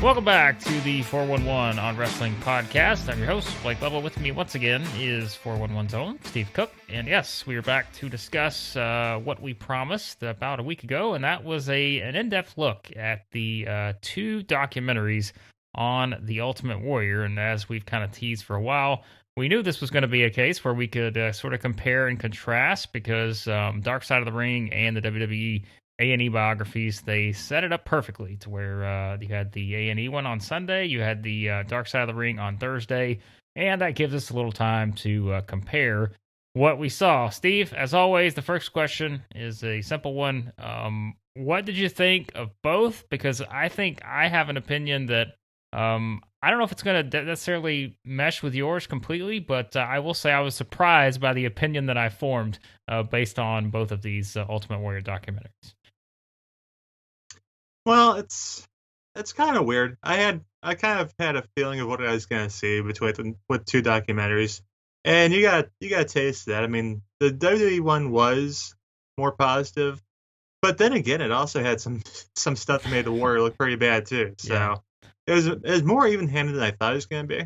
Welcome back to the 411 on Wrestling podcast. I'm your host, Blake Lovell. With me once again is 411's own Steve Cook. And yes, we are back to discuss what we promised about a week ago, and that was an in-depth look at the two documentaries on The Ultimate Warrior. And as we've kind of teased for a while, we knew this was going to be a case where we could sort of compare and contrast because Dark Side of the Ring and the WWE A&E biographies, they set it up perfectly to where you had the A&E one on Sunday, you had the Dark Side of the Ring on Thursday, and that gives us a little time to compare what we saw. Steve, as always, the first question is a simple one. What did you think of both? Because I think I have an opinion that I don't know if it's going to necessarily mesh with yours completely, but I will say I was surprised by the opinion that I formed based on both of these Ultimate Warrior documentaries. Well, it's kind of weird. I kind of had a feeling of what I was going to see with two documentaries, and you got a taste of that. I mean, the WWE one was more positive, but then again, it also had some stuff that made the Warrior look pretty bad too. So yeah. It was more even-handed than I thought it was going to be.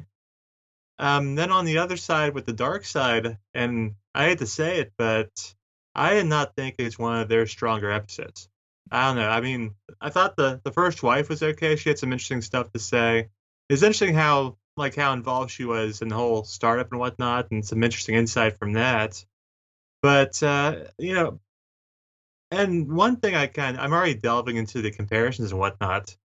Then on the other side with the Dark Side, and I hate to say it, but I did not think it's one of their stronger episodes. I don't know. I mean, I thought the first wife was okay. She had some interesting stuff to say. It's interesting how involved she was in the whole startup and whatnot, and some interesting insight from that. But and one thing I'm already delving into the comparisons and whatnot.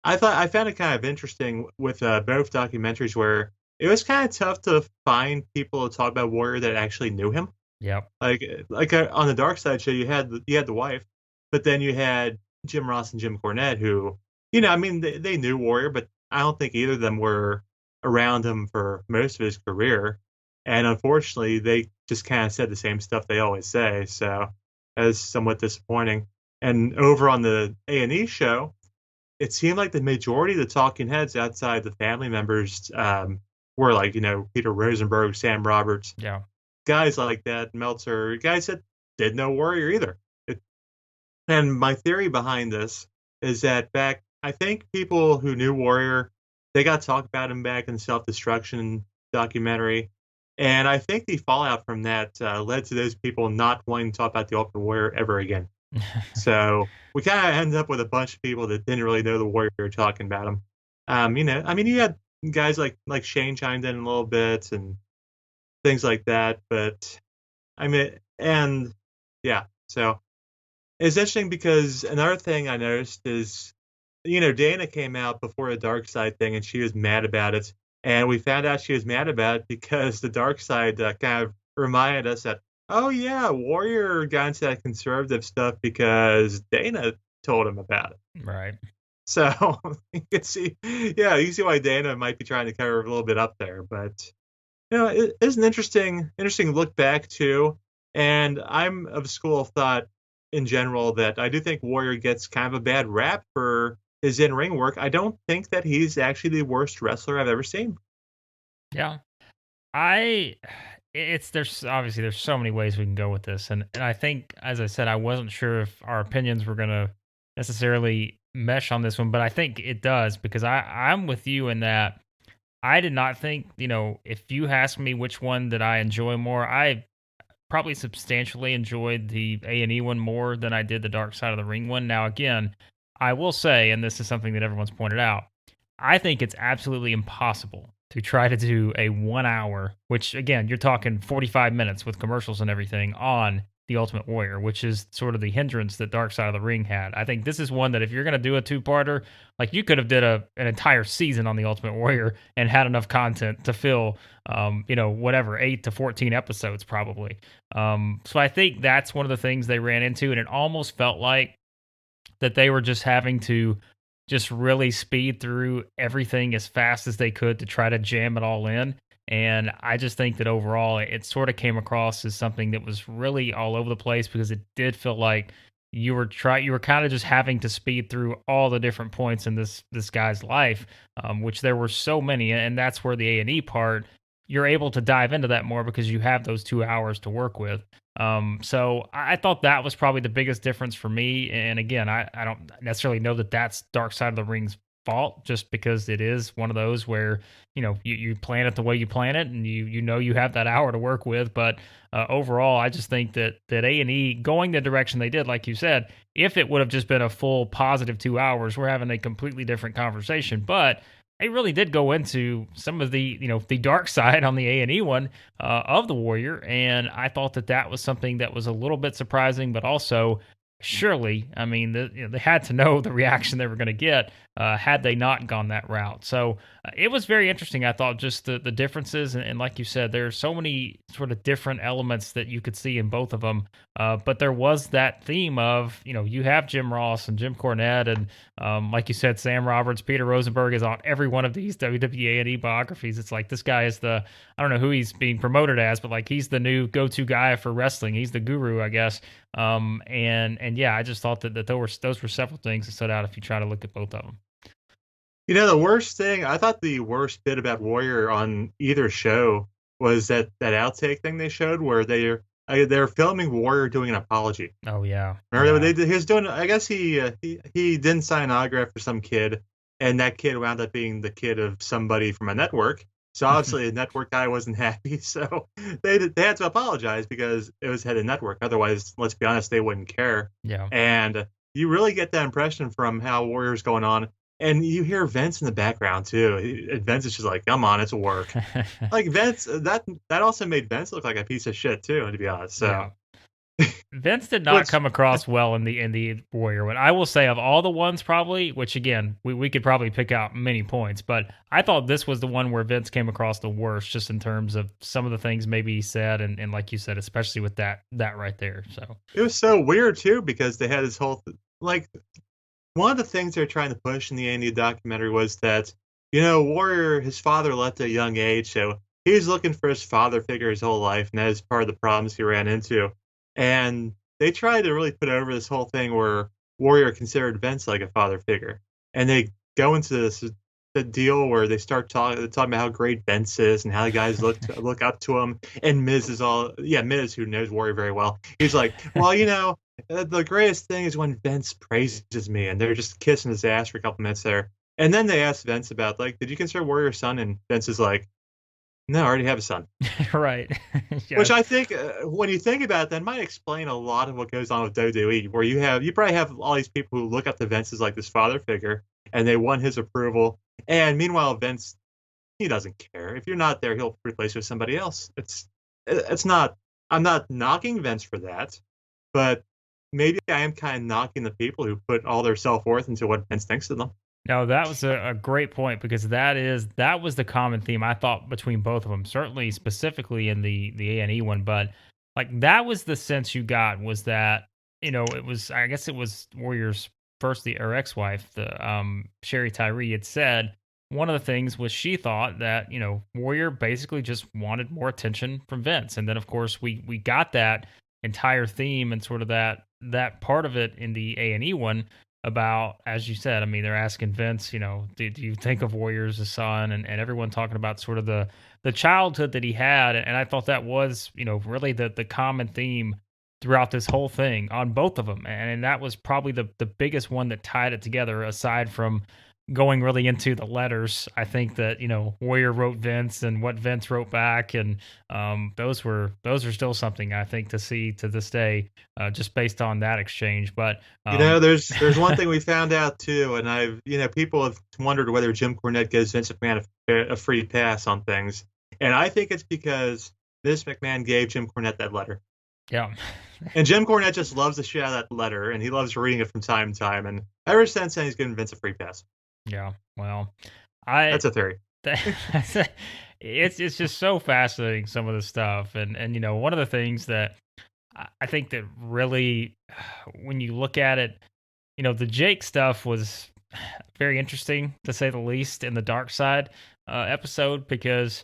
I found it kind of interesting with both documentaries where it was kind of tough to find people to talk about Warrior that actually knew him. Yeah. Like on the Dark Side show, you had the wife. But then you had Jim Ross and Jim Cornette, who, I mean, they knew Warrior, but I don't think either of them were around him for most of his career. And unfortunately, they just kind of said the same stuff they always say. So that was somewhat disappointing. And over on the A&E show, it seemed like the majority of the talking heads outside the family members were like, Peter Rosenberg, Sam Roberts. Yeah. Guys like that, Meltzer, guys that didn't know Warrior either. And my theory behind this is that I think people who knew Warrior, they got to talk about him back in the Self-Destruction documentary. And I think the fallout from that led to those people not wanting to talk about the Ultimate Warrior ever again. So we kind of ended up with a bunch of people that didn't really know the Warrior talking about him. You had guys like Shane chimed in a little bit and things like that. But so. It's interesting because another thing I noticed is, Dana came out before the Dark Side thing and she was mad about it. And we found out she was mad about it because the Dark Side kind of reminded us that, oh, yeah, Warrior got into that conservative stuff because Dana told him about it. Right. So you can see why Dana might be trying to cover a little bit up there. But, it is an interesting look back, too. And I'm of the school of thought, in general, that I do think Warrior gets kind of a bad rap for his in-ring work. I don't think that he's actually the worst wrestler I've ever seen. Yeah. There's so many ways we can go with this. And I think, as I said, I wasn't sure if our opinions were going to necessarily mesh on this one, but I think it does because I'm with you in that I did not think, if you ask me which one that I enjoy more, I probably substantially enjoyed the A&E one more than I did the Dark Side of the Ring one. Now, again, I will say, and this is something that everyone's pointed out, I think it's absolutely impossible to try to do a 1 hour, which, again, you're talking 45 minutes with commercials and everything on The Ultimate Warrior, which is sort of the hindrance that Dark Side of the Ring had. I think this is one that if you're going to do a two-parter, like you could have did an entire season on The Ultimate Warrior and had enough content to fill, 8 to 14 episodes probably. So I think that's one of the things they ran into, and it almost felt like that they were just having to just really speed through everything as fast as they could to try to jam it all in. And I just think that overall, it sort of came across as something that was really all over the place because it did feel like you were kind of just having to speed through all the different points in this guy's life, which there were so many, and that's where the A&E part, you're able to dive into that more because you have those 2 hours to work with. So I thought that was probably the biggest difference for me. And again, I don't necessarily know that that's Dark Side of the Ring's fault, just because it is one of those where you plan it the way you plan it, and you have that hour to work with. But overall, I just think that A&E going the direction they did, like you said, if it would have just been a full positive 2 hours, we're having a completely different conversation. But they really did go into some of the the dark side on the A&E one of the Warrior, and I thought that was something that was a little bit surprising, but also surely, I mean, they had to know the reaction they were going to get had they not gone that route. So it was very interesting. I thought just the differences, and like you said, there's so many sort of different elements that you could see in both of them. But there was that theme of you have Jim Ross and Jim Cornette, and like you said, Sam Roberts, Peter Rosenberg is on every one of these WWE and E biographies. It's like this guy is I don't know who he's being promoted as, but like he's the new go-to guy for wrestling. He's the guru, I guess. And yeah, I just thought that those were several things that stood out if you try to look at both of them. The worst thing, I thought the worst bit about Warrior on either show was that outtake thing they showed where they're filming Warrior doing an apology. Oh yeah, Remember yeah. he was doing? I guess he didn't sign an autograph for some kid, and that kid wound up being the kid of somebody from a network. So obviously the network guy wasn't happy. So they had to apologize because it was head of network. Otherwise, let's be honest, they wouldn't care. Yeah. And you really get that impression from how Warrior's going on. And you hear Vince in the background too. And Vince is just like, "Come on, it's work." Like Vince, that also made Vince look like a piece of shit too, to be honest. So, Yeah. Vince did not which come across well in the Warrior one. I will say of all the ones probably, which again, we could probably pick out many points, but I thought this was the one where Vince came across the worst just in terms of some of the things maybe he said and like you said, especially with that right there. So it was so weird too because they had this whole like one of the things they're trying to push in the A&E documentary was that Warrior, his father left at a young age, so he was looking for his father figure his whole life, and that is part of the problems he ran into. And they tried to really put over this whole thing where Warrior considered Vince like a father figure, and they go into the deal where they start talking about how great Vince is and how the guys look up to him. And Miz is Miz, who knows Warrior very well. He's like, well, the greatest thing is when Vince praises me, and they're just kissing his ass for a couple minutes there. And then they ask Vince about like, did you consider Warrior son? And Vince is like, no, I already have a son. right. Which Yes. I think, when you think about it, that might explain a lot of what goes on with WWE, where you probably have all these people who look up to Vince as like this father figure, and they want his approval. And meanwhile, Vince, he doesn't care. If you're not there, he'll replace you with somebody else. It's not. I'm not knocking Vince for that, but maybe I am kind of knocking the people who put all their self worth into what Vince thinks of them. No, that was a great point because that was the common theme I thought between both of them. Certainly, specifically in the A&E one, but like that was the sense you got was that it was, I guess it was Warrior's first the or ex-wife, the Shari Tyree had said one of the things was she thought that Warrior basically just wanted more attention from Vince, and then of course we got that entire theme and sort of that part of it in the A&E one about, as you said, I mean, they're asking Vince, do you think of Warrior as a son? And everyone talking about sort of the childhood that he had. And I thought that was, really the common theme throughout this whole thing on both of them. And that was probably the biggest one that tied it together, aside from going really into the letters. I think that, Warrior wrote Vince and what Vince wrote back. And those are still something I think to see to this day, just based on that exchange. But There's one thing we found out too, and people have wondered whether Jim Cornette gives Vince McMahon a free pass on things, and I think it's because Vince McMahon gave Jim Cornette that letter, yeah. and Jim Cornette just loves the shit out of that letter, and he loves reading it from time to time, and ever since then he's given Vince a free pass. Yeah, well, I That's a theory. that's it's just so fascinating some of the stuff, and one of the things that I think that really, when you look at it, the Jake stuff was very interesting to say the least in the dark side episode because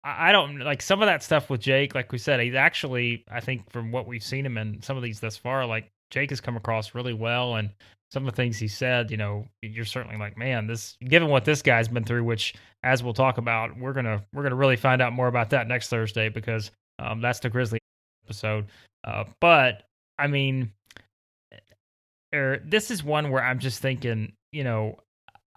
I don't like some of that stuff with Jake. Like we said, he's actually, I think, from what we've seen him in some of these thus far, like Jake has come across really well. And some of the things he said, you're certainly like, man, this, given what this guy's been through, which, as we'll talk about, we're gonna really find out more about that next Thursday because that's the Grizzly episode. But I mean, this is one where I'm just thinking,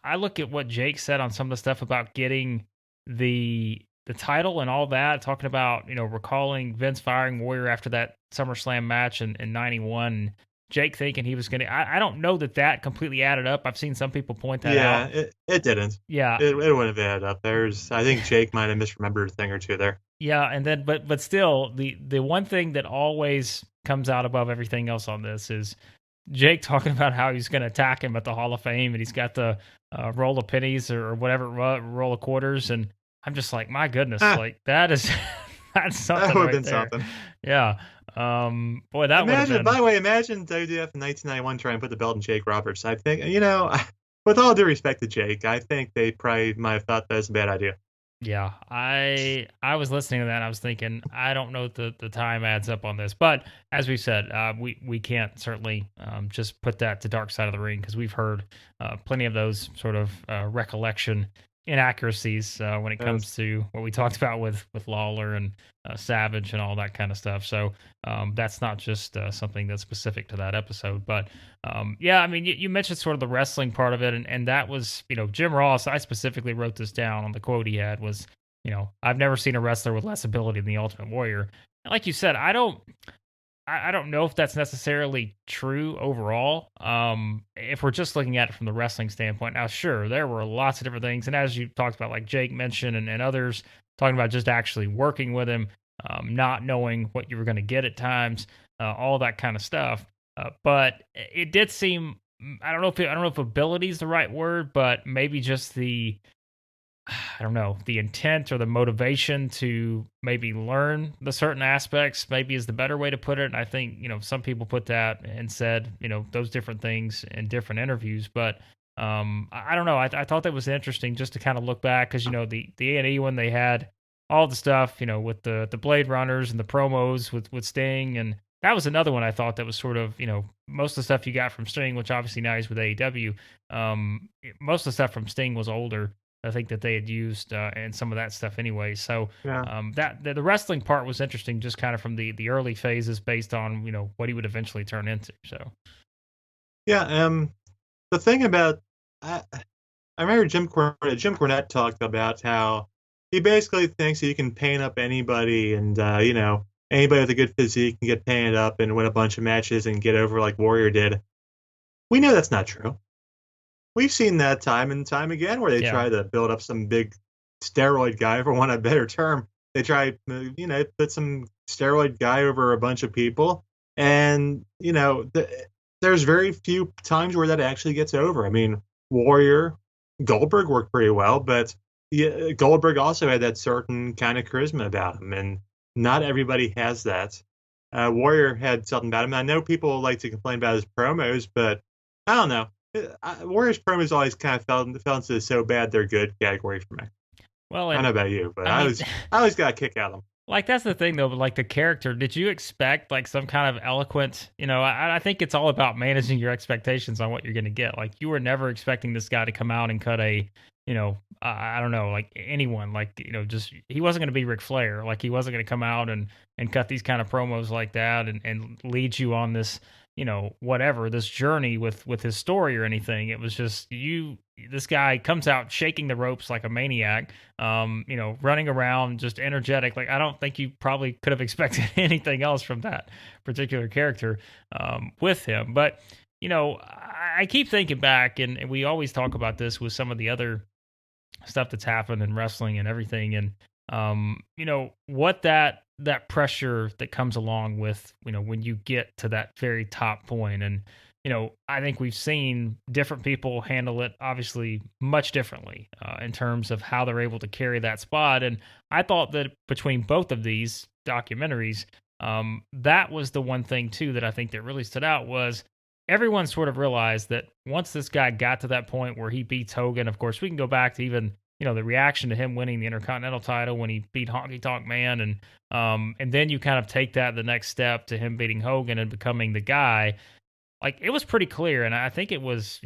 I look at what Jake said on some of the stuff about getting the title and all that, talking about, recalling Vince firing Warrior after that SummerSlam match in 91. Jake thinking he was going to, I don't know that that completely added up. I've seen some people point that Yeah, out. it didn't. Yeah. It wouldn't have added up. I think Jake might have misremembered a thing or two there. Yeah. And then, but still, the one thing that always comes out above everything else on this is Jake talking about how he's going to attack him at the Hall of Fame, and he's got the roll of pennies or whatever roll of quarters, and I'm just like, my goodness, Ah, like that is that's that something would have right been there. something. Yeah, boy, that would have Imagine, by been. the way, imagine WWF in 1991 trying to put the belt in Jake Roberts. I think, with all due respect to Jake, I think they probably might have thought that was a bad idea. Yeah, I was listening to that. And I was thinking, I don't know if the time adds up on this, but as we said, we can't certainly just put that to Dark Side of the Ring because we've heard plenty of those sort of recollection inaccuracies when it Yes. comes to what we talked about with Lawler and Savage and all that kind of stuff. So that's not just something that's specific to that episode, but yeah, I mean, you mentioned sort of the wrestling part of it, and that was, Jim Ross. I specifically wrote this down on the quote he had was, I've never seen a wrestler with less ability than the Ultimate Warrior. And like you said, I don't know if that's necessarily true overall. If we're just looking at it from the wrestling standpoint, now sure, there were lots of different things, and as you talked about, like Jake mentioned and others talking about just actually working with him, not knowing what you were going to get at times, all that kind of stuff. But it did seem, I don't know if ability is the right word, but maybe just I don't know, the intent or the motivation to maybe learn the certain aspects, maybe is the better way to put it. And I think, some people put that and said, those different things in different interviews. But I don't know. I thought that was interesting just to kind of look back because, the A&E when they had all the stuff, with the Blade Runners and the promos with Sting. And that was another one I thought that was sort of, most of the stuff you got from Sting, which obviously now he's with AEW. Most of the stuff from Sting was older. I think that they had used and some of that stuff anyway. So Yeah. that the wrestling part was interesting, just kind of from the early phases, based on what he would eventually turn into. So Yeah. The thing about I remember Jim Cornette talked about how he basically thinks that you can paint up anybody, and anybody with a good physique can get painted up and win a bunch of matches and get over like Warrior did. We know that's not true. We've seen that time and time again where they yeah, try to build up some big steroid guy, for want of a better term. They try, put some steroid guy over a bunch of people, and there's very few times where that actually gets over. I mean, Warrior, Goldberg worked pretty well, but yeah, Goldberg also had that certain kind of charisma about him, and not everybody has that. Warrior had something about him. I know people like to complain about his promos, but I don't know. Warriors promos always kind of fell into the so bad they're good category for me. well, I don't and know about you, but I mean, I always got a kick out of them. like that's the thing though. But like the character, did you expect like some kind of eloquent? I think it's all about managing your expectations on what you're going to get. Like you were never expecting this guy to come out and cut a I don't know, like anyone, like, just he wasn't going to be Ric Flair. Like he wasn't going to come out and cut these kind of promos like that and lead you on this, whatever, this journey with his story or anything. It was just this guy comes out shaking the ropes like a maniac, running around just energetic. Like I don't think you probably could have expected anything else from that particular character with him. But, I keep thinking back, and we always talk about this with some of the other stuff that's happened in wrestling and everything, and what that pressure that comes along with when you get to that very top point. And I think we've seen different people handle it obviously much differently in terms of how they're able to carry that spot. And I thought that between both of these documentaries, that was the one thing too that I think that really stood out was everyone sort of realized that once this guy got to that point where he beats Hogan. Of course, we can go back to even the reaction to him winning the Intercontinental title when he beat Honky Tonk Man, and then you kind of take that the next step to him beating Hogan and becoming the guy. Like it was pretty clear, and I think it was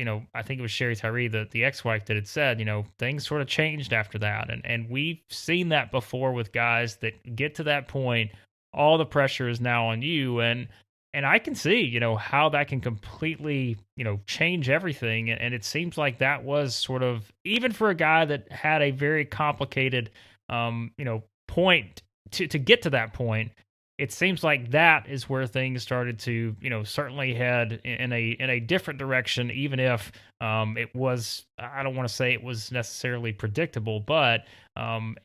Shari Tyree, the ex-wife, that had said things sort of changed after that, and we've seen that before with guys that get to that point. All the pressure is now on you, and and I can see, how that can completely, change everything. And it seems like that was sort of, even for a guy that had a very complicated, point to get to that point. It seems like that is where things started to, certainly head in a different direction. Even if it was, I don't want to say it was necessarily predictable, but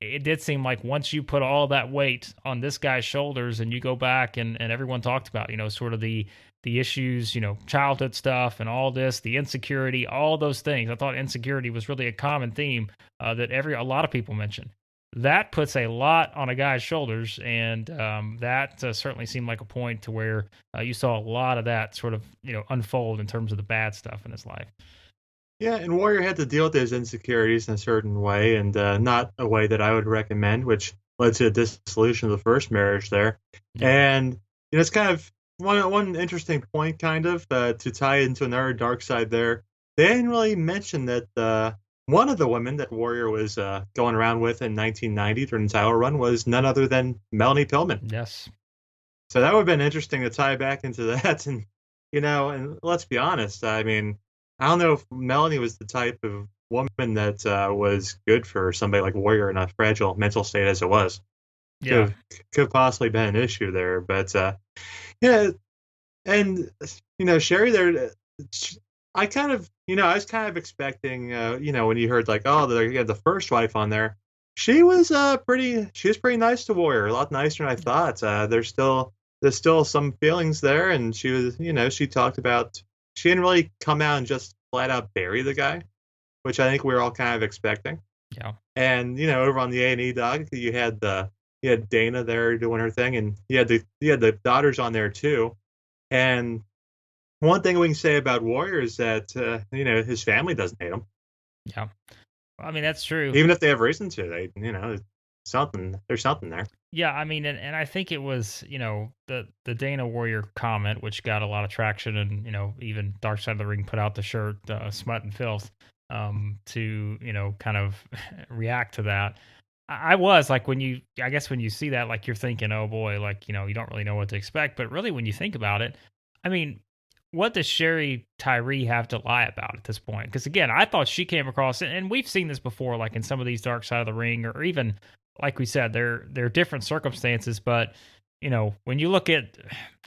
it did seem like once you put all that weight on this guy's shoulders, and you go back and everyone talked about, sort of the issues, childhood stuff and all this, the insecurity, all those things. I thought insecurity was really a common theme that a lot of people mentioned. That puts a lot on a guy's shoulders, and that certainly seemed like a point to where you saw a lot of that sort of unfold in terms of the bad stuff in his life. Yeah, and Warrior had to deal with his insecurities in a certain way, and not a way that I would recommend, which led to the dissolution of the first marriage there. Yeah. And it's kind of one interesting point, kind of to tie into another dark side there. They didn't really mention that one of the women that Warrior was going around with in 1990 during the title run was none other than Melanie Pillman. Yes. So that would have been interesting to tie back into that. And, and let's be honest, I mean, I don't know if Melanie was the type of woman that was good for somebody like Warrior in a fragile mental state as it was. Yeah. Could possibly been an issue there. But, yeah, and, Sherry there, I kind of, I was kind of expecting, when you heard like, oh, they had the first wife on there, she was pretty nice to Warrior, a lot nicer than I thought. There's still some feelings there, and she was, she talked about she didn't really come out and just flat out bury the guy, which I think we were all kind of expecting. Yeah. And over on the A&E dog, you had Dana there doing her thing, and you had the daughters on there too. And one thing we can say about Warrior is that his family doesn't hate him, Yeah. I mean, that's true. even if they have reason to. They something there's something there. Yeah, I mean, and I think it was, the Dana Warrior comment, which got a lot of traction, and even Dark Side of the Ring put out the shirt, Smut and Filth, to kind of react to that. I was like, I guess when you see that, like, you're thinking, oh boy, like, you don't really know what to expect. But really, when you think about it, I mean, what does Shari Tyree have to lie about at this point? Because again, I thought she came across, and we've seen this before, like in some of these Dark Side of the Ring, or even like we said, they're different circumstances. But when you look at,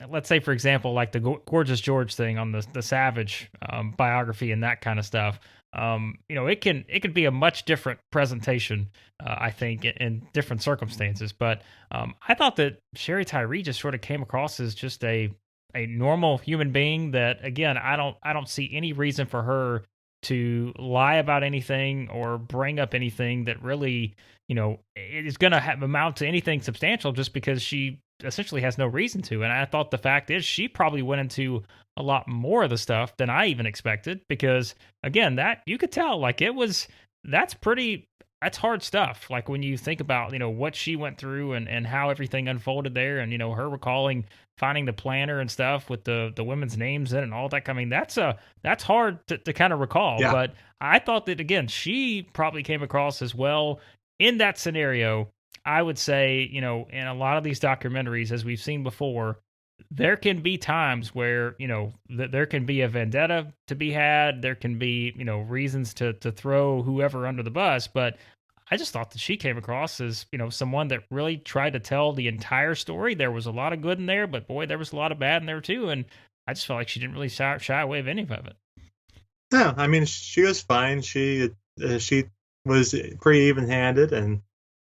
let's say for example, like the Gorgeous George thing on the Savage biography and that kind of stuff, it could be a much different presentation, I think, in different circumstances. But I thought that Shari Tyree just sort of came across as just a normal human being that, again, I don't see any reason for her to lie about anything or bring up anything that really, is going to amount to anything substantial, just because she essentially has no reason to. And I thought the fact is she probably went into a lot more of the stuff than I even expected, because again, that you could tell, like, that's hard stuff. Like when you think about, what she went through and how everything unfolded there, and, her recalling finding the planner and stuff with the women's names in it and all that. I mean, that's hard to kind of recall. Yeah. But I thought that, again, she probably came across as well in that scenario. I would say, in a lot of these documentaries, as we've seen before, there can be times where, there can be a vendetta to be had. There can be, reasons to throw whoever under the bus. But I just thought that she came across as, someone that really tried to tell the entire story. There was a lot of good in there, but boy, there was a lot of bad in there too. And I just felt like she didn't really shy away of any of it. No, I mean, she was fine. She was pretty even-handed, and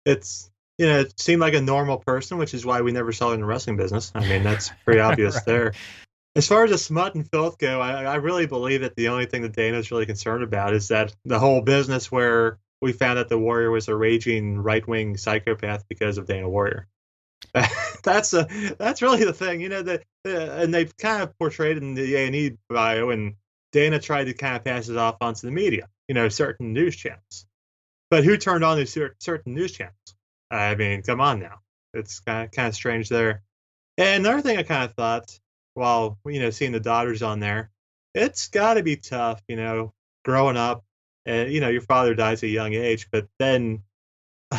it's it seemed like a normal person, which is why we never saw her in the wrestling business. I mean, that's pretty obvious Right. there. As far as the smut and filth go, I really believe that the only thing that Dana's really concerned about is that the whole business where we found that the Warrior was a raging right-wing psychopath because of Dana Warrior. that's really the thing, and they've kind of portrayed it in the A&E bio, and Dana tried to kind of pass it off onto the media, certain news channels. But who turned on these certain news channels? I mean, come on now. It's kind of strange there. And another thing I kind of thought, while seeing the daughters on there, it's got to be tough, growing up, and your father dies at a young age, but then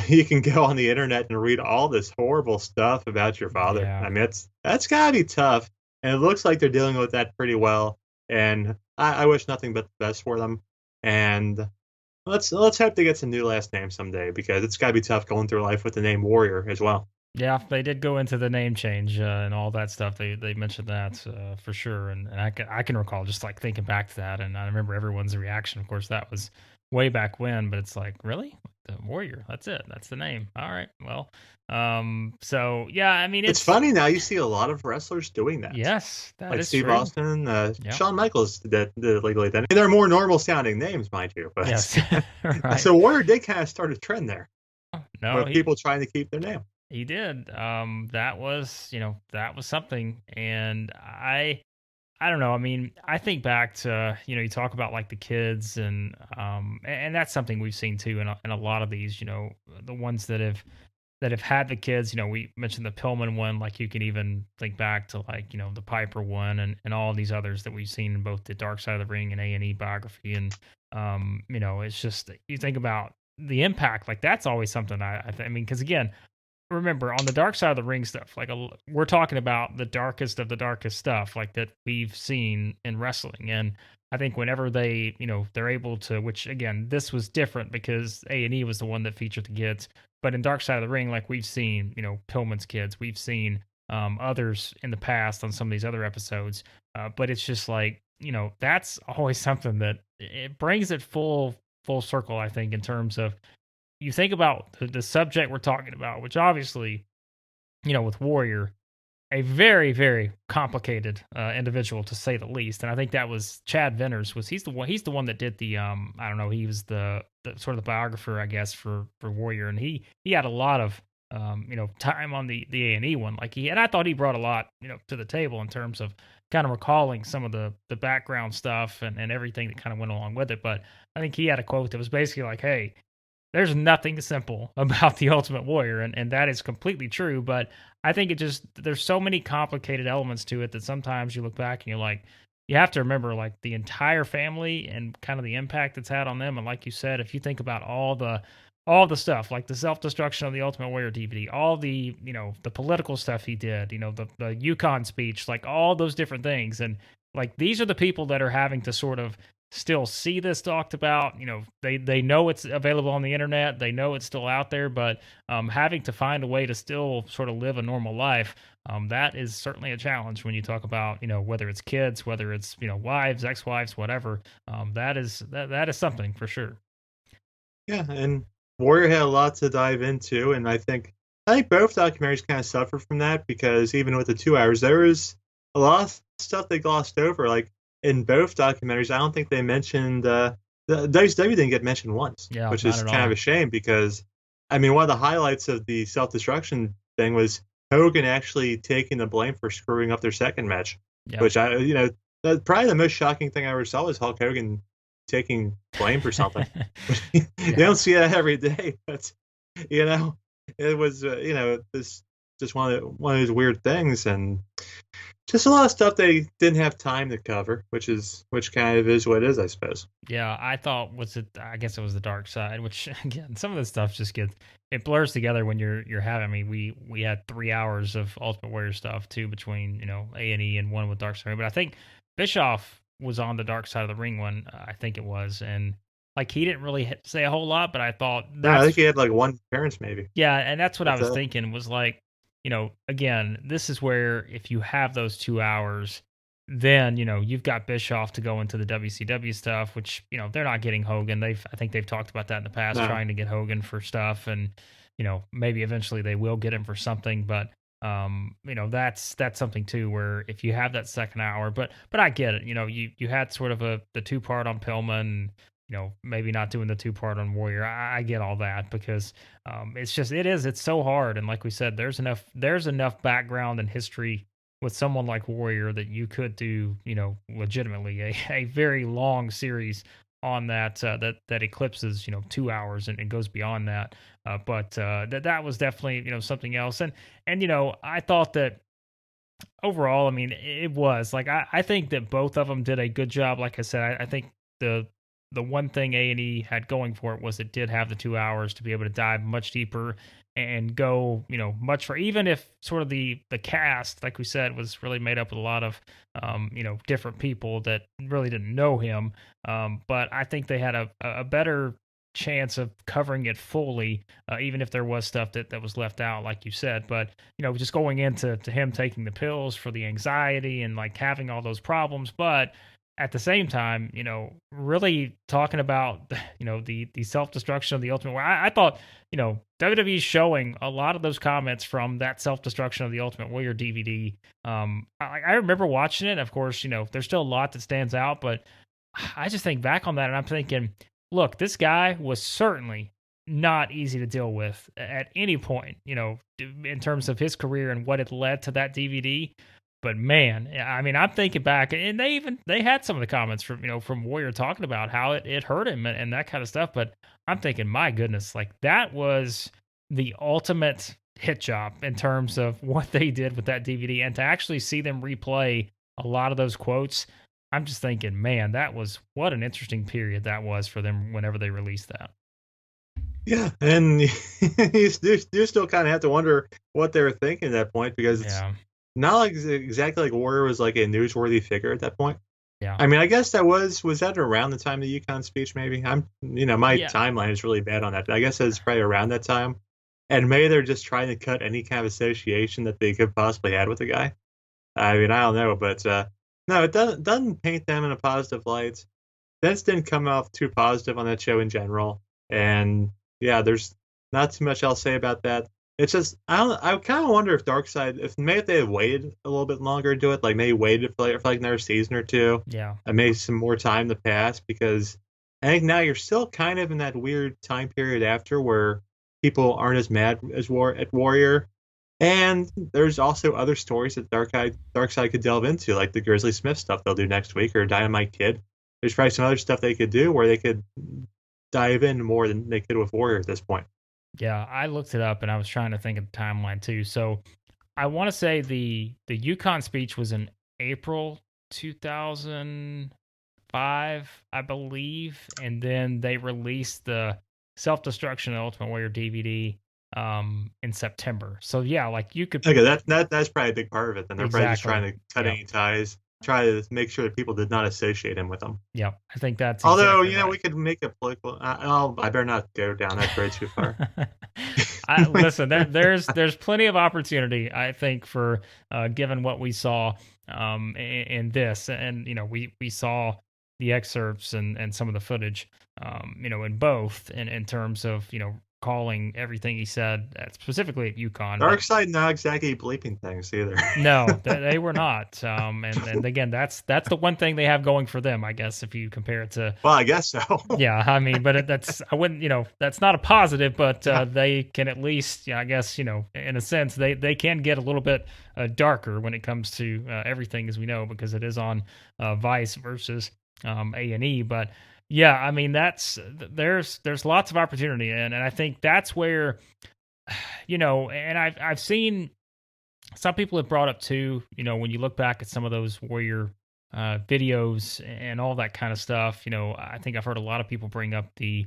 you can go on the internet and read all this horrible stuff about your father. Yeah. I mean, that's got to be tough. and it looks like they're dealing with that pretty well. And I wish nothing but the best for them. And let's hope they get some new last names someday because it's got to be tough going through life with the name Warrior as well. Yeah, they did go into the name change and all that stuff. They mentioned that for sure, and I can recall just like thinking back to that, and I remember everyone's reaction. Of course, that was way back when, but it's like really the Warrior. That's it. That's the name. All right. Well, so yeah, I mean It's it's funny now you see a lot of wrestlers doing that. yes, that Like is Steve true. Austin, Yeah. Shawn Michaels did it legally then. They're more normal sounding names, mind you. But Yes. Right. so Warrior did kind of start a trend there No, with people trying to keep their name. he did. That was that was something, and I don't know. I mean, I think back to, you talk about like the kids and that's something we've seen too in a lot of these, the ones that have had the kids, we mentioned the Pillman one, like you can even think back to like, the Piper one and all these others that we've seen in both the Dark Side of the Ring and A&E Biography. And, it's just, you think about the impact, like that's always something I mean, because again, remember on the dark side of the ring stuff like we're talking about the darkest of the darkest stuff like that we've seen in wrestling. And I think whenever they they're able to, which again this was different because A&E was the one that featured the kids, but in dark side of the ring like we've seen Pillman's kids, we've seen others in the past on some of these other episodes, but it's just like that's always something that it brings it full circle, I think, in terms of you think about the subject we're talking about, which obviously, with Warrior, a very, very complicated individual to say the least. And I think that was Chad Venners. He's the one that did the I don't know, he was the sort of the biographer, I guess, for Warrior, and he had a lot of time on the A&E one. Like and I thought he brought a lot to the table in terms of kind of recalling some of the background stuff and everything that kind of went along with it. But I think he had a quote that was basically like, "Hey, there's nothing simple about the Ultimate Warrior," and that is completely true. But I think there's so many complicated elements to it that sometimes you look back and you're like, you have to remember like the entire family and kind of the impact it's had on them. And like you said, if you think about all the stuff like the self destruction of the Ultimate Warrior DVD, all the the political stuff he did, the Yukon speech, like all those different things, and like these are the people that are having to sort of still see this talked about. They know it's available on the internet, they know it's still out there, but having to find a way to still sort of live a normal life, that is certainly a challenge when you talk about whether it's kids, whether it's wives, ex-wives, whatever. That is something for sure. Yeah, and Warrior had a lot to dive into, and I think both documentaries kind of suffer from that because even with the 2 hours, there was a lot of stuff they glossed over. Like in both documentaries, I don't think they mentioned the WCW didn't get mentioned once, Yeah, which not is at kind of all. a shame because I mean one of the highlights of the self destruction thing was Hogan actually taking the blame for screwing up their second match, Yeah. which that's probably the most shocking thing I ever saw was Hulk Hogan taking blame for something. You Yeah. don't see that every day, but you know, it was this just one of those weird things, and just a lot of stuff they didn't have time to cover, which kind of is what it is, I suppose. Yeah, I thought was it. I guess it was the dark side, which again, some of the stuff just gets it blurs together when you're having. I mean, we had 3 hours of Ultimate Warrior stuff too between A&E and one with Dark Side, but I think Bischoff was on the Dark Side of the Ring one. I think it was, and like he didn't really say a whole lot, but I thought No, I think that's he had like one appearance maybe. yeah, and that's what I That's was it. thinking was like, again, this is where if you have those 2 hours, then, you've got Bischoff to go into the WCW stuff, which, they're not getting Hogan. I think they've talked about that in the past, No, trying to get Hogan for stuff. And, maybe eventually they will get him for something, but, that's something too, where if you have that second hour, but I get it. You had sort of the 2 part on Pillman, maybe not doing the 2 part on Warrior. I get all that because it's so hard. And like we said, there's enough background and history with someone like Warrior that you could do, legitimately a very long series on that eclipses, 2 hours and goes beyond that. But that was definitely, something else. And, I thought that overall, I mean, it was like I think that both of them did a good job. Like I said, I think the the one thing A&E had going for it was it did have the 2 hours to be able to dive much deeper and go, much for, even if sort of the cast, like we said, was really made up with a lot of, different people that really didn't know him. But I think they had a better chance of covering it fully, even if there was stuff that was left out, like you said. But just going into him taking the pills for the anxiety and like having all those problems, but at the same time, really talking about the self destruction of the Ultimate Warrior. I thought WWE showing a lot of those comments from that self destruction of the Ultimate Warrior DVD. I remember watching it. Of course, there's still a lot that stands out, but I just think back on that and I'm thinking, look, this guy was certainly not easy to deal with at any point, in terms of his career and what had led to that DVD. But man, I mean, I'm thinking back, and they had some of the comments from Warrior talking about how it hurt him and that kind of stuff. But I'm thinking, my goodness, like that was the ultimate hit job in terms of what they did with that DVD, and to actually see them replay a lot of those quotes. I'm just thinking, man, that was what an interesting period that was for them whenever they released that. Yeah, and you still kind of have to wonder what they were thinking at that point, because it's Yeah, not like exactly like Warrior was like a newsworthy figure at that point. yeah, I mean, I guess was that around the time of the Yukon speech? Maybe my yeah. timeline is really bad on that, but I guess it's probably around that time. And maybe they're just trying to cut any kind of association that they could possibly had with the guy. I mean, I don't know, but no, it doesn't paint them in a positive light. Vince didn't come off too positive on that show in general, and yeah, there's not too much else to say about that. It's just I kind of wonder if Darkseid, if maybe if they had waited a little bit longer to do it, like maybe waited for like another season or two, Yeah. and maybe some more time to pass, because I think now you're still kind of in that weird time period after where people aren't as mad as at Warrior. And there's also other stories that Darkseid could delve into, like the Grizzly Smith stuff they'll do next week, or Dynamite Kid. There's probably some other stuff they could do where they could dive in more than they could with Warrior at this point. Yeah, I looked it up and I was trying to think of the timeline too. So I want to say the Yukon speech was in April 2005, I believe, and then they released the Self Destruction of the Ultimate Warrior DVD in September. So yeah, like you could Okay, that's probably a big part of it. Then they're probably just trying exactly. to cut Yep. any ties, try to make sure that people did not associate him with them. Yep. I think that's Although, exactly right. we could make a political. I better not go down that bridge too far. I listen. There's plenty of opportunity, I think, for given what we saw in this, and we saw the excerpts and some of the footage, in both, in terms of calling everything he said specifically at UConn, but Darkseid not exactly bleeping things either. no, they were not. And again, that's the one thing they have going for them, I guess, if you compare it to. Well, I guess so. Yeah, I mean, but that's I wouldn't, that's not a positive, but Yeah. they can at least, I guess, in a sense, they can get a little bit darker when it comes to everything, as we know, because it is on Vice versus A&E. But yeah, I mean, there's lots of opportunity, and I think that's where, and I've seen some people have brought up too, when you look back at some of those Warrior videos and all that kind of stuff, I think I've heard a lot of people bring up the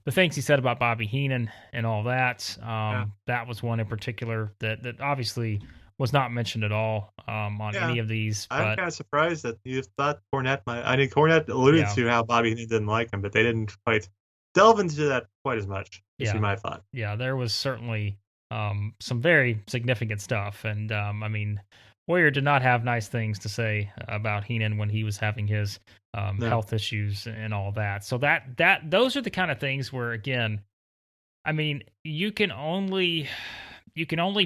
things he said about Bobby Heenan and all that. Yeah. That was one in particular that obviously was not mentioned at all on Yeah. any of these. I'm But kind of surprised that you thought Cornette might. I mean, Cornette alluded yeah, to how Bobby Heenan didn't like him, but they didn't quite delve into that quite as much as you yeah, might have thought. yeah, there was certainly some very significant stuff. And I mean, Warrior did not have nice things to say about Heenan when he was having his No. health issues and all that. So those are the kind of things where, again, I mean, you can only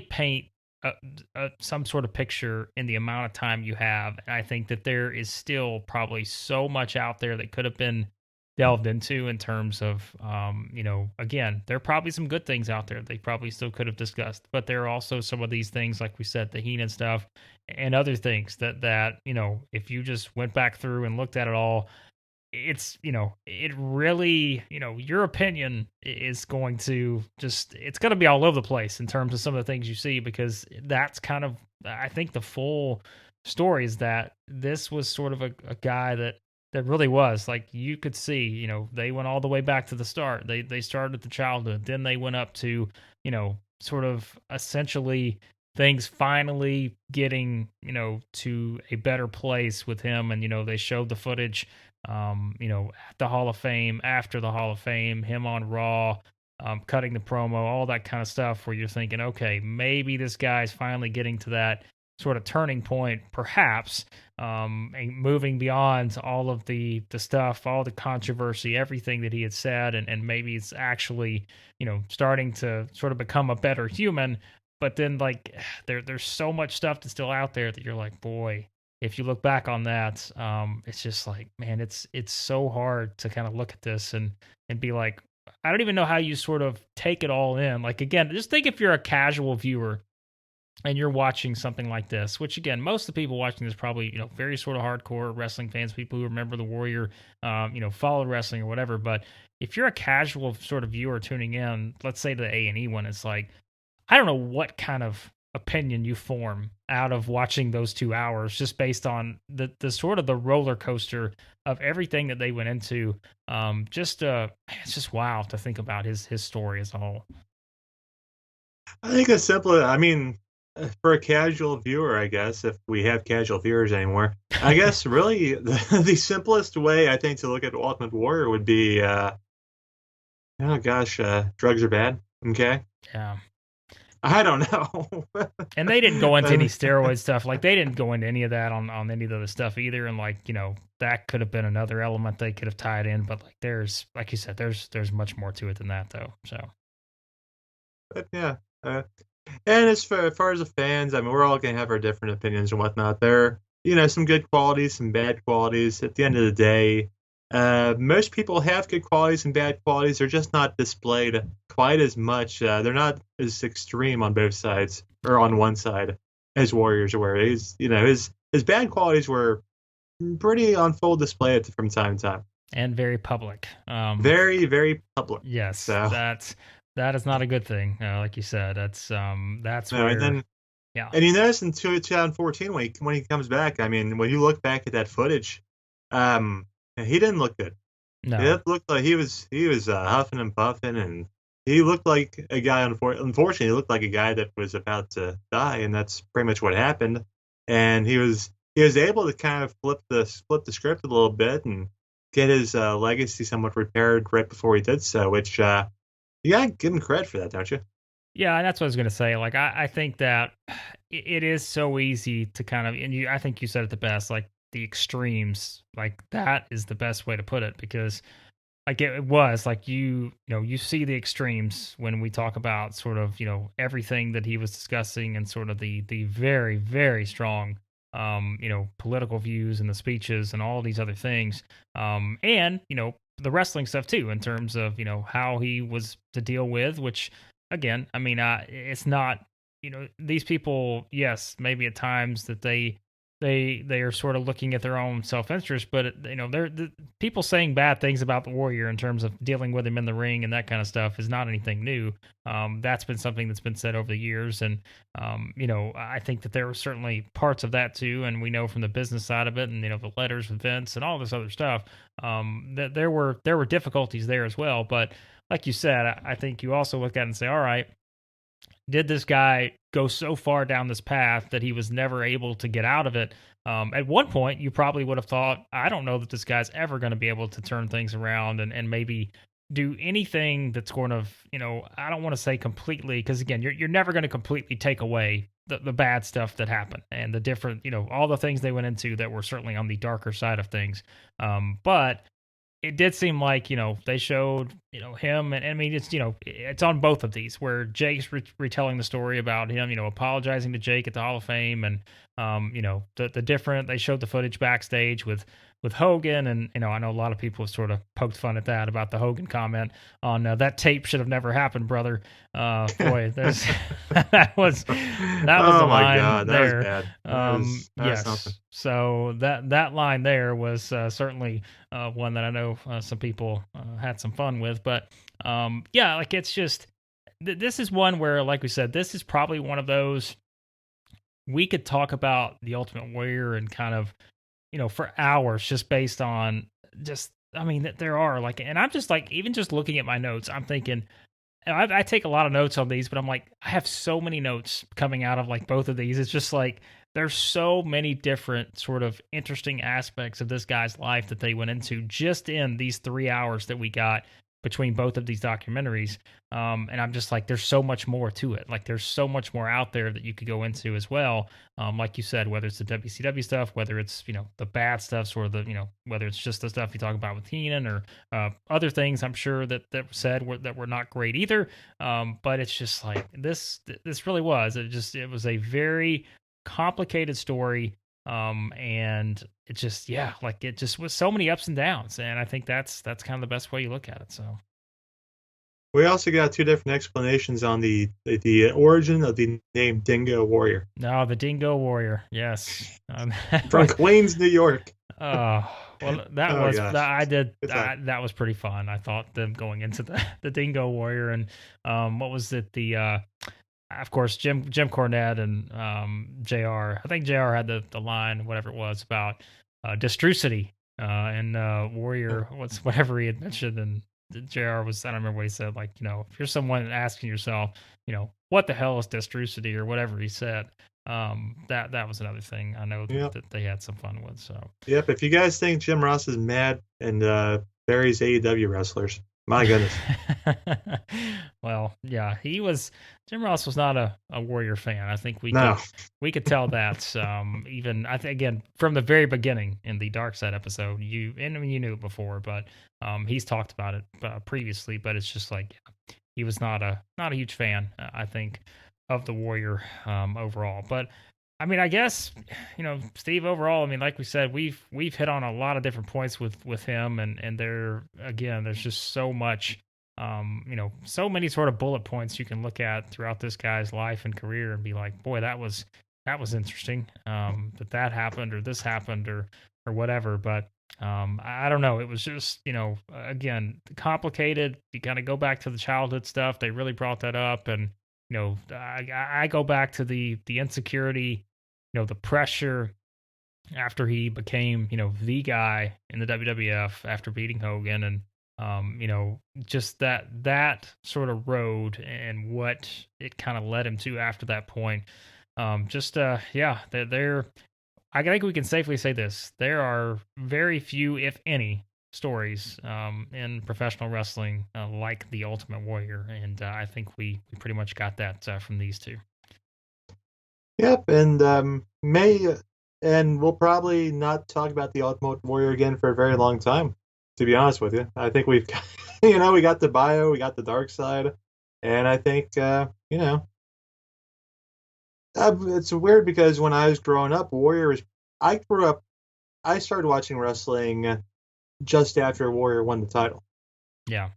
paint some sort of picture in the amount of time you have. And I think that there is still probably so much out there that could have been delved into in terms of, again, there are probably some good things out there they probably still could have discussed, but there are also some of these things, like we said, the Heenan stuff and other things that, if you just went back through and looked at it all, it really, your opinion is going to it's going to be all over the place in terms of some of the things you see, because that's kind of, I think, the full story is that this was sort of a guy that That really was, like, you could see, they went all the way back to the start. They started at the childhood, then they went up to, sort of essentially things finally getting, to a better place with him, and, they showed the footage, at the Hall of Fame, after the Hall of Fame, him on Raw, cutting the promo, all that kind of stuff where you're thinking, "Okay, maybe this guy's finally getting to that sort of turning point, perhaps, and moving beyond all of the stuff, all the controversy, everything that he had said, and maybe it's actually, starting to sort of become a better human." But then, like, there's so much stuff that's still out there that you're like, boy, if you look back on that, it's just like, man, it's so hard to kind of look at this and be like, I don't even know how you sort of take it all in. Like, again, just think if you're a casual viewer and you're watching something like this, which again, most of the people watching this probably, very sort of hardcore wrestling fans, people who remember the Warrior, followed wrestling or whatever. But if you're a casual sort of viewer tuning in, let's say to the A&E one, it's like, I don't know what kind of opinion you form out of watching those 2 hours, just based on the sort of the roller coaster of everything that they went into. It's just wild to think about his story as a whole. I think it's simple. I mean, for a casual viewer, I guess, if we have casual viewers anymore, I guess really the simplest way I think to look at Ultimate Warrior would be, oh gosh, drugs are bad. Okay, Yeah. I don't know. And they didn't go into any Uh, steroid stuff. Like, they didn't go into any of that on any of the other stuff either. And, like, that could have been another element they could have tied in. But, like, there's, like you said, there's much more to it than that, though. So but yeah, and as far as the fans, I mean, we're all gonna have our different opinions and whatnot. There are, some good qualities, some bad qualities. At the end of the day, most people have good qualities and bad qualities. They're just not displayed quite as much. They're not as extreme on both sides or on one side as Warriors were. His bad qualities were pretty on full display from time to time. and very public. Very, very public. Yes, So, that is not a good thing. Like you said, that's no, and where, then yeah, and you notice in 2014 when he comes back, I mean, when you look back at that footage, he didn't look good. no, It looked like he was huffing and puffing, and he looked like a guy. Unfortunately, he looked like a guy that was about to die, and that's pretty much what happened. And he was able to kind of flip the script a little bit and get his legacy somewhat repaired right before he did so. Which you gotta give him credit for that, don't you? yeah, and that's what I was gonna say. Like, I think that it is so easy to kind of, and I think you said it the best. Like, the extremes, like, that is the best way to put it, because like, it was like, you see the extremes when we talk about sort of, everything that he was discussing, and sort of the very, very strong, political views and the speeches and all these other things, and the wrestling stuff too, in terms of, how he was to deal with, which, again, I mean, it's not, these people, yes, maybe at times that they are sort of looking at their own self-interest, but they're the people saying bad things about the Warrior in terms of dealing with him in the ring and that kind of stuff is not anything new. That's been something that's been said over the years, and I think that there were certainly parts of that too, and we know from the business side of it, and the letters with Vince and all this other stuff, that there were difficulties there as well. But like you said, I think you also look at it and say, all right, did this guy go so far down this path that he was never able to get out of it? At one point, you probably would have thought, I don't know that this guy's ever going to be able to turn things around, and maybe do anything that's going to, I don't want to say completely, because again, you're never going to completely take away the bad stuff that happened, and the different, all the things they went into that were certainly on the darker side of things. But it did seem like, they showed, him, and I mean, it's, it's on both of these where Jake's retelling the story about him, apologizing to Jake at the Hall of Fame, and the different, they showed the footage backstage with Hogan, and I know a lot of people have sort of poked fun at that, about the Hogan comment on, that tape should have never happened, brother. Boy, there's that was the Oh my line God, that was there. bad. That was something. Yes, so that line there was, certainly, one that I know, some people, had some fun with. But yeah, like, it's just, this is one where, like we said, this is probably one of those, we could talk about the Ultimate Warrior and kind of for hours just based on just. I mean, that there are like, and I'm just like, even just looking at my notes, I'm thinking, and I take a lot of notes on these, but I'm like, I have so many notes coming out of like both of these. It's just like there's so many different sort of interesting aspects of this guy's life that they went into just in these 3 hours that we got between both of these documentaries. And I'm just like, there's so much more to it. Like, there's so much more out there that you could go into as well. Like you said, whether it's the WCW stuff, whether it's the bad stuff, or the whether it's just the stuff you talk about with Heenan or other things. I'm sure that were said that were not great either. But it's just like this really was. It was a very complicated story. And it just like it just was so many ups and downs, and I think that's kind of the best way you look at it. So We also got two different explanations on the origin of the name Dingo Warrior. no, the Dingo Warrior, yes, From Queens, New York. uh, well, that Oh was gosh, that was pretty fun. I thought them going into the Dingo Warrior, and what was it, the of course, Jim Cornette and Jr. I think Jr. had the line, whatever it was, about distrucity and Warrior, whatever he had mentioned, and Jr. was, I don't remember what he said, like, if you're someone asking yourself, what the hell is distrucity or whatever he said, that was another thing I know yep. that they had some fun with. So Yep. If you guys think Jim Ross is mad and buries AEW wrestlers, my goodness. Well, yeah, Jim Ross was not a Warrior fan. I think No. we could tell that. Even I think, again, from the very beginning in the Dark Side episode, I mean, you knew it before, but he's talked about it previously. But it's just like he was not a huge fan, I think, of the Warrior overall. But I mean, I guess, Steve, overall, I mean, like we said, we've hit on a lot of different points with him, and there's just so much, so many sort of bullet points you can look at throughout this guy's life and career and be like, boy, that was interesting, that happened, or this happened, or whatever. But I don't know. It was just, again, complicated. You kind of go back to the childhood stuff. They really brought that up, and I go back to the insecurity, the pressure after he became, the guy in the WWF after beating Hogan, and just that sort of road and what it kind of led him to after that point. There. I think we can safely say this: there are very few, if any, stories in professional wrestling like the Ultimate Warrior, and I think we pretty much got that from these two. Yep, and we'll probably not talk about the Ultimate Warrior again for a very long time. To be honest with you, I think we've got, we got the bio, we got the dark side, and I think it's weird because when I was growing up, I started watching wrestling just after Warrior won the title. Yeah.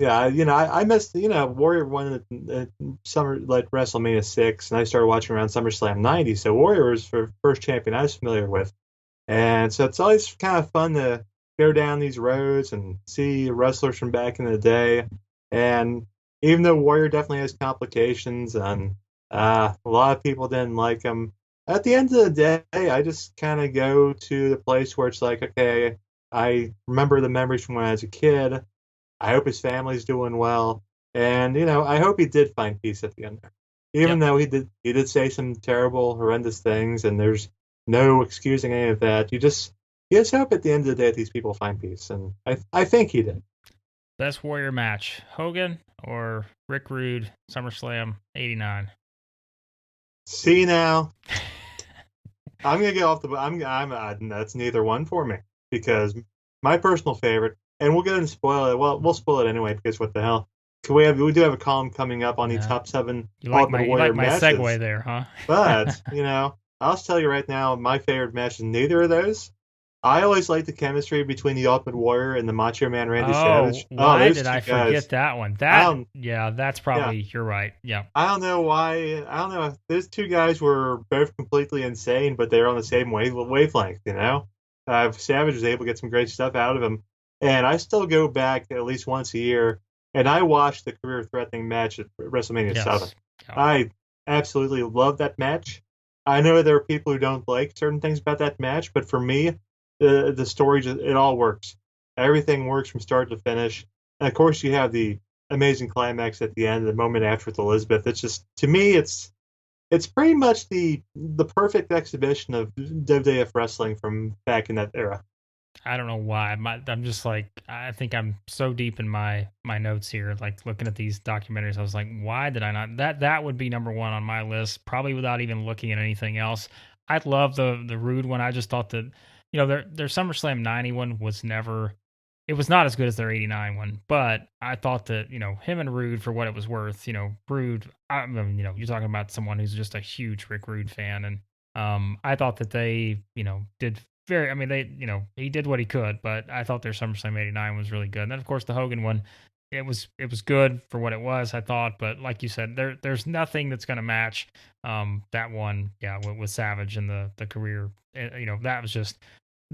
Yeah, I missed, Warrior won the summer, like WrestleMania 6, and I started watching around SummerSlam 90, so Warrior was the first champion I was familiar with. And so it's always kind of fun to go down these roads and see wrestlers from back in the day. And even though Warrior definitely has complications and a lot of people didn't like him, at the end of the day, I just kind of go to the place where it's like, okay, I remember the memories from when I was a kid. I hope his family's doing well, and I hope he did find peace at the end there. Even though he did say some terrible, horrendous things, and there's no excusing any of that. You just hope at the end of the day that these people find peace, and I think he did. Best Warrior match: Hogan or Rick Rude, SummerSlam '89. See now, I'm gonna get off the. That's neither one for me, because my personal favorite. And we'll go and spoil it. Well, we'll spoil it anyway, because what the hell? We do have a column coming up on the top 7 Ultimate Warrior matches. Segue there, huh? But I'll tell you right now, my favorite match is neither of those. I always like the chemistry between the Ultimate Warrior and the Macho Man Randy Savage. Why did I forget that one? That's probably, you're right. Yeah. I don't know why. I don't know if those two guys were both completely insane, but they're on the same wavelength. Savage was able to get some great stuff out of him. And I still go back at least once a year, and I watch the career-threatening match at WrestleMania 7. Yeah. I absolutely love that match. I know there are people who don't like certain things about that match, but for me, The story just it all works. Everything works from start to finish. And of course, you have the amazing climax at the end, the moment after with Elizabeth. It's just to me, it's pretty much the perfect exhibition of WWF wrestling from back in that era. I don't know why. I'm just like, I think I'm so deep in my notes here, like looking at these documentaries. I was like, why did I not? That would be number one on my list, probably without even looking at anything else. I love the Rude one. I just thought that, their SummerSlam '90 one was never. It was not as good as their '89 one, but I thought that him and Rude, for what it was worth, Rude. I mean, you're talking about someone who's just a huge Rick Rude fan, and I thought that they did very. I mean, he did what he could, but I thought their SummerSlam '89 was really good. And then of course the Hogan one, it was good for what it was, I thought, but like you said, there's nothing that's going to match that one. Yeah, with Savage and the career.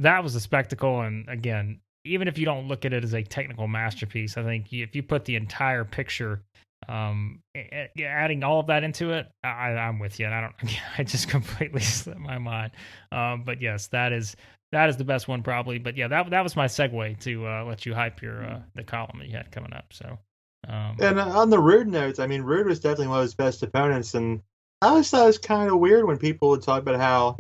That was a spectacle, and again, even if you don't look at it as a technical masterpiece, I think if you put the entire picture, adding all of that into it, I'm with you. And I don't, I just completely slipped my mind. But yes, that is the best one probably. But yeah, that was my segue to let you hype your the column that you had coming up. So, And on the Rude notes, I mean, Rude was definitely one of his best opponents, and I always thought it was kind of weird when people would talk about how,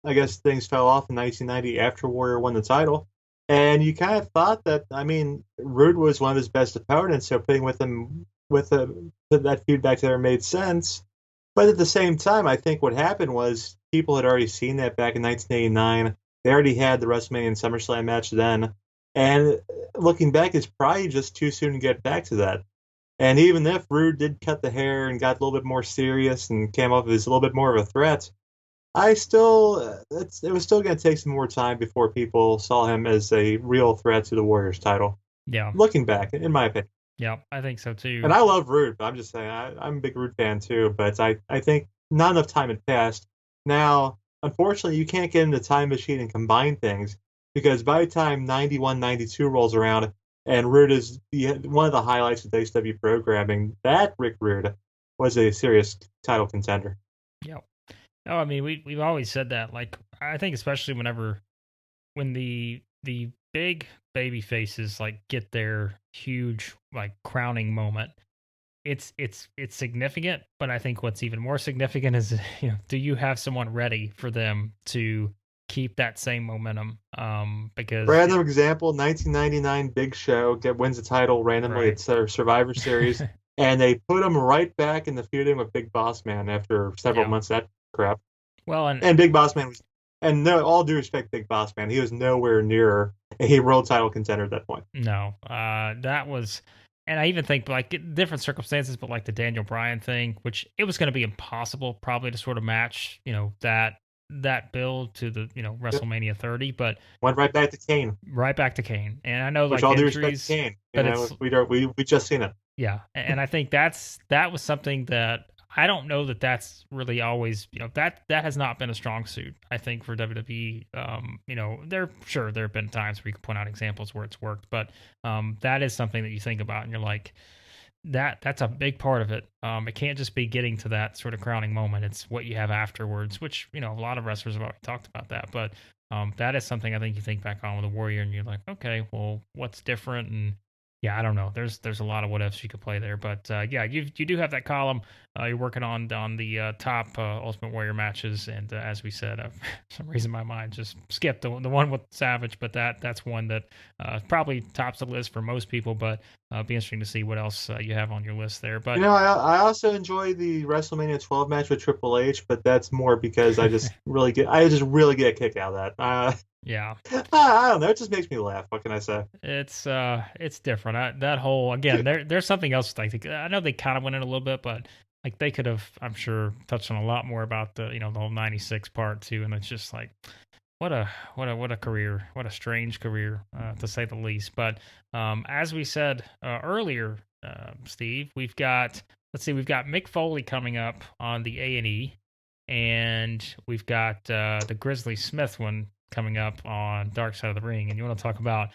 I guess things fell off in 1990 after Warrior won the title. And you kind of thought that, I mean, Rude was one of his best opponents, so putting with him put that feud back there made sense. But at the same time, I think what happened was people had already seen that back in 1989. They already had the WrestleMania and SummerSlam match then. And looking back, it's probably just too soon to get back to that. And even if Rude did cut the hair and got a little bit more serious and came off as a little bit more of a threat, I still it was still going to take some more time before people saw him as a real threat to the Warriors title. yeah, Looking back, in my opinion, yeah, I think so and too. I love Rude, but I'm just saying I'm a big Rude fan too. But I think not enough time had passed. Now, unfortunately, you can't get in the time machine and combine things because by the time 91, 92 rolls around, and Rude is one of the highlights of WCW programming, that Rick Rude was a serious title contender. Yeah. No, I mean we've always said that. Like I think especially when the big baby faces like get their huge like crowning moment, it's significant, but I think what's even more significant is do you have someone ready for them to keep that same momentum? Because Random example: 1999 Big Show wins the title randomly right. at Survivor Series, and they put him right back in the feuding with Big Boss Man after several Yeah. months of that crap. Well, and And Big Boss Man was, and no, all due respect, Big Boss Man, he was nowhere near a world title contender at that point. no, that was, and I even think like different circumstances, but like the Daniel Bryan thing, which it was going to be impossible probably to sort of match, that build to the Yep. WrestleMania 30, but Went right back to Kane, right back to Kane. And I know which like all due respect to injuries, Kane, but it's we just seen it. yeah, and I think that was something that I don't know that that's really always that has not been a strong suit. I think for WWE, there have been times where you can point out examples where it's worked, but that is something that you think about and you're like that's a big part of it. It can't just be getting to that sort of crowning moment. It's what you have afterwards, which a lot of wrestlers have already talked about that, but that is something I think you think back on with a Warrior and you're like, okay, well, what's different and yeah, I don't know. There's a lot of what ifs you could play there, but yeah, you do have that column. You're working on the top Ultimate Warrior matches, and as we said, for some reason my mind just skipped the one with Savage, but that's one that probably tops the list for most people. But be interesting to see what else you have on your list there. But I also enjoy the WrestleMania 12 match with Triple H, but that's more because I just really get a kick out of that. yeah, I don't know. It just makes me laugh. What can I say? it's different. That whole again, there's something else. Like I know they kind of went in a little bit, but like they could have, I'm sure, touched on a lot more about the the whole '96 part too. And it's just like what a career, what a strange career to say the least. But as we said earlier, Steve, we've got Mick Foley coming up on the A&E, and we've got the Grizzly Smith one coming up on Dark Side of the Ring. And you want to talk about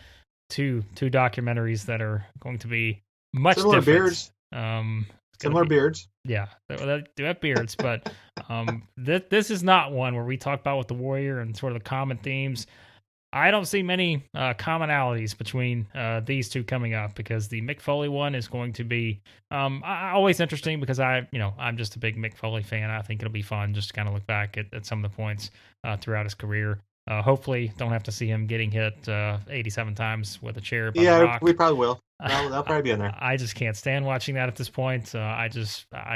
two documentaries that are going to be much Similar different. beards, It's going to similar be beards. yeah, they do have beards, but this is not one where we talk about with the Warrior and sort of the common themes. I don't see many commonalities between these two coming up because the Mick Foley one is going to be always interesting because I'm just a big Mick Foley fan. I think it'll be fun just to kind of look back at some of the points throughout his career. Hopefully, don't have to see him getting hit 87 times with a chair by The Yeah, we Rock. probably will. That'll probably be in there. I just can't stand watching that at this point. I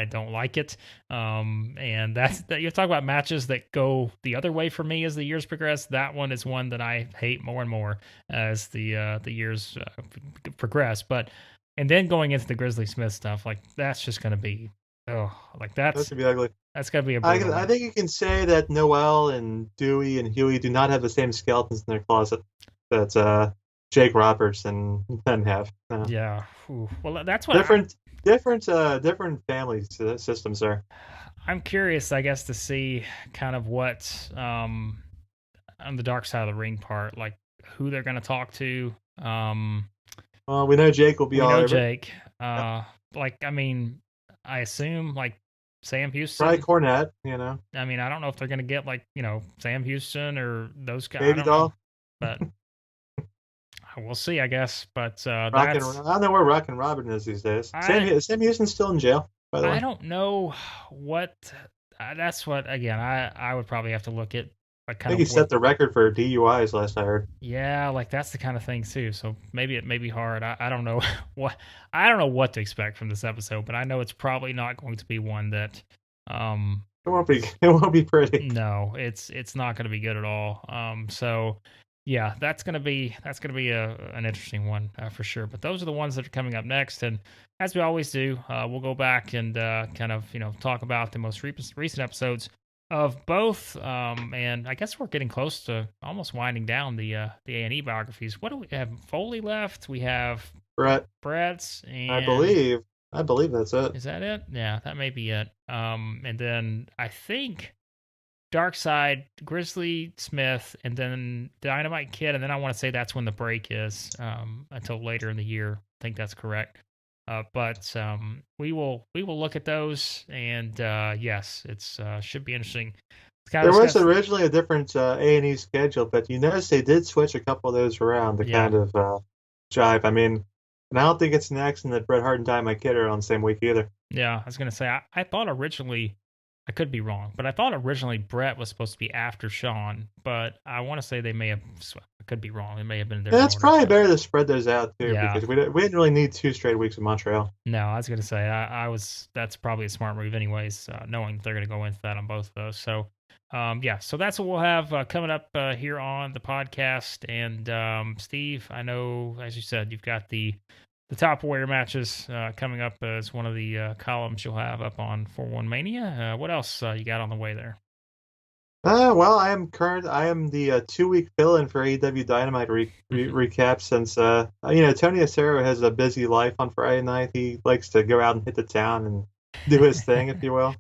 don't like it. And that you talk about matches that go the other way for me as the years progress. That one is one that I hate more and more as the years progress. But and then going into the Grizzly Smith stuff, like that's just gonna be like That's gonna be ugly. that's gonna be a brutal I one. think you can say that Noel and Dewey and Huey do not have the same skeletons in their closet that Jake Roberts and them have. Yeah. Ooh. Well, that's what Different family systems there. I'm curious, I guess, to see kind of what on the dark side of the ring part, like who they're going to talk to. Well, we know Jake will be We all know over. Jake. Yep. Like, I mean, I assume like Sam Probably Houston. Cornette, I mean, I don't know if they're going to get like, Sam Houston or those guys. I Baby don't know. Doll, But we'll see, I guess. But Rockin'. that's. I don't know where Rockin' Robin is these days. I Sam Houston's still in jail, by the I way. don't know what. That's what again. I would probably have to look at like I kind think he of what. set the record for DUIs last I heard. Yeah, like that's the kind of thing too. So maybe it may be hard. I don't know what I don't know what to expect from this episode, but I know it's probably not going to be one that It won't be. It won't be pretty. no, it's not going to be good at all. So yeah, that's gonna be an interesting one for sure. But those are the ones that are coming up next, and as we always do, we'll go back and kind of talk about the most recent episodes of both. And I guess we're getting close to almost winding down the A&E biographies. What do we have? Foley left. We have Brett, Brett's, I and believe. I believe that's it. is that it? Yeah, that may be it. And then I think Dark Side, Grizzly Smith, and then Dynamite Kid, and then I want to say that's when the break is until later in the year. I think that's correct. But we will look at those, and yes, it's should be interesting. It's kind There of was discuss, originally a different A&E schedule, but you notice they did switch a couple of those around to yeah, kind of jive. I mean, and I don't think it's an accident that Bret Hart and Dynamite Kid are on the same week either. yeah. I was gonna say I thought originally I could be wrong, but I thought originally Brett was supposed to be after Sean, but I want to say they may have. I could be wrong. It may have been a And different it's order. probably But better to spread those out too, yeah, because we didn't really need 2 straight weeks of Montreal. no, I was gonna say I was. That's probably a smart move, anyways, knowing they're gonna go into that on both of those. So, yeah, so that's what we'll have coming up here on the podcast. And Steve, I know, as you said, you've got the top warrior matches coming up as one of the columns you'll have up on 41 Mania. What else you got on the way there? Well, I am the 2 week fill-in for AEW Dynamite recap since Tony Acero has a busy life on Friday night. He likes to go out and hit the town and do his thing, if you will,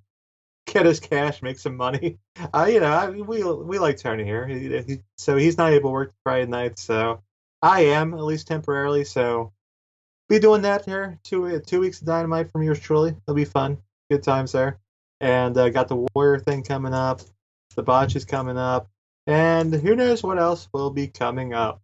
get his cash, make some money. We like Tony here. So he's not able to work Friday night, so I am at least temporarily. So be doing that here. 2 weeks of Dynamite from yours truly. It'll be fun, good times there. And got the Warrior thing coming up. The botch is coming up, and who knows what else will be coming up.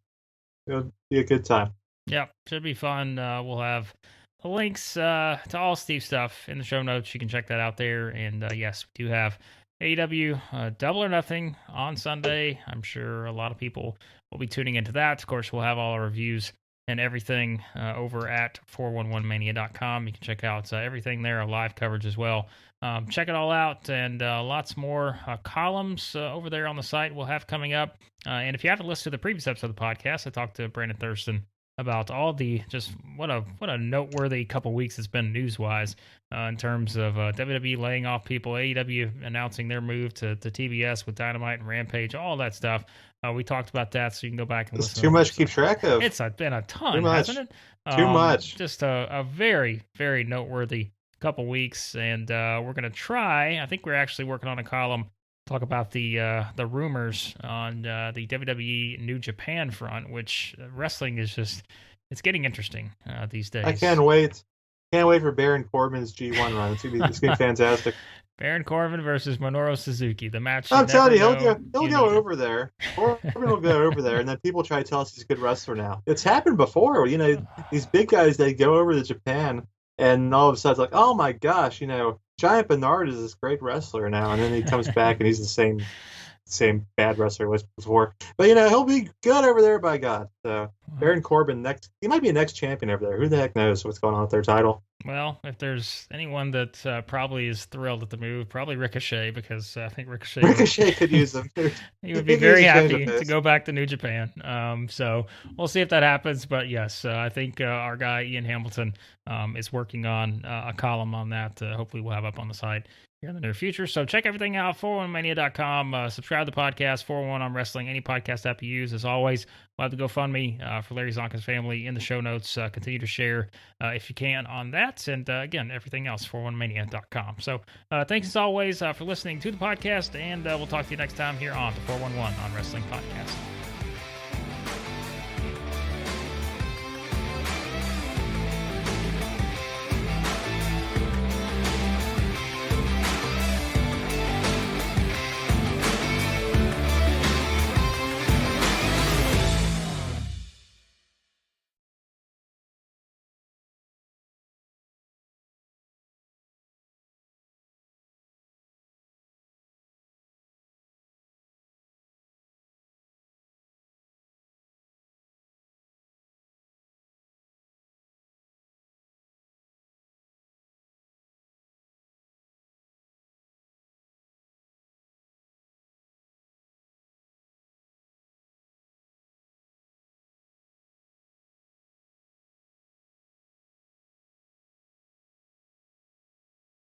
It'll be a good time. Yep, should be fun. We'll have the links to all Steve stuff in the show notes. You can check that out there. And yes, we do have AEW Double or Nothing on Sunday. I'm sure a lot of people will be tuning into that. Of course, we'll have all our reviews and everything over at 411mania.com. You can check out everything there, our live coverage as well. Check it all out, and lots more columns over there on the site we'll have coming up. And if you haven't listened to the previous episode of the podcast, I talked to Brandon Thurston about all the just what a noteworthy couple weeks it's been news-wise in terms of WWE laying off people, AEW announcing their move to TBS with Dynamite and Rampage, all that stuff. We talked about that, so you can go back and It's listen. too much to keep track of. It's been a ton, Too much. hasn't it? Too much. Just a very, very noteworthy couple weeks, and we're gonna try. I think we're actually working on a column talk about the rumors on the WWE New Japan front, which wrestling is just it's getting interesting these days. I can't wait. Can't wait for Baron Corbin's G1 run. It's gonna be fantastic. Baron Corbin versus Minoru Suzuki, the match you I'm telling never you, know he'll you go needed. over there. Corbin will go over there, and then people try to tell us he's a good wrestler now. It's happened before. These big guys, they go over to Japan, and all of a sudden it's like, oh my gosh, Giant Bernard is this great wrestler now, and then he comes back and he's the same bad wrestler he was before. But he'll be good over there, by God. So Baron Corbin next, he might be next champion over there. Who the heck knows what's going on with their title? Well, if there's anyone that probably is thrilled at the move, probably Ricochet, because I think Ricochet would Ricochet could use him. he He would be could use very a change of happy to pace. go back to New Japan. So we'll see if that happens. But yes, I think our guy Ian Hamilton is working on a column on that. Hopefully, we'll have up on the site here in the near future. So check everything out, 411mania.com. Subscribe to the podcast, 411 on Wrestling, any podcast app you use. As always, we'll have the GoFundMe for Larry Zonka's family in the show notes. Continue to share if you can on that. And again, everything else, 411mania.com. So thanks as always for listening to the podcast, and we'll talk to you next time here on the 411 on Wrestling Podcast.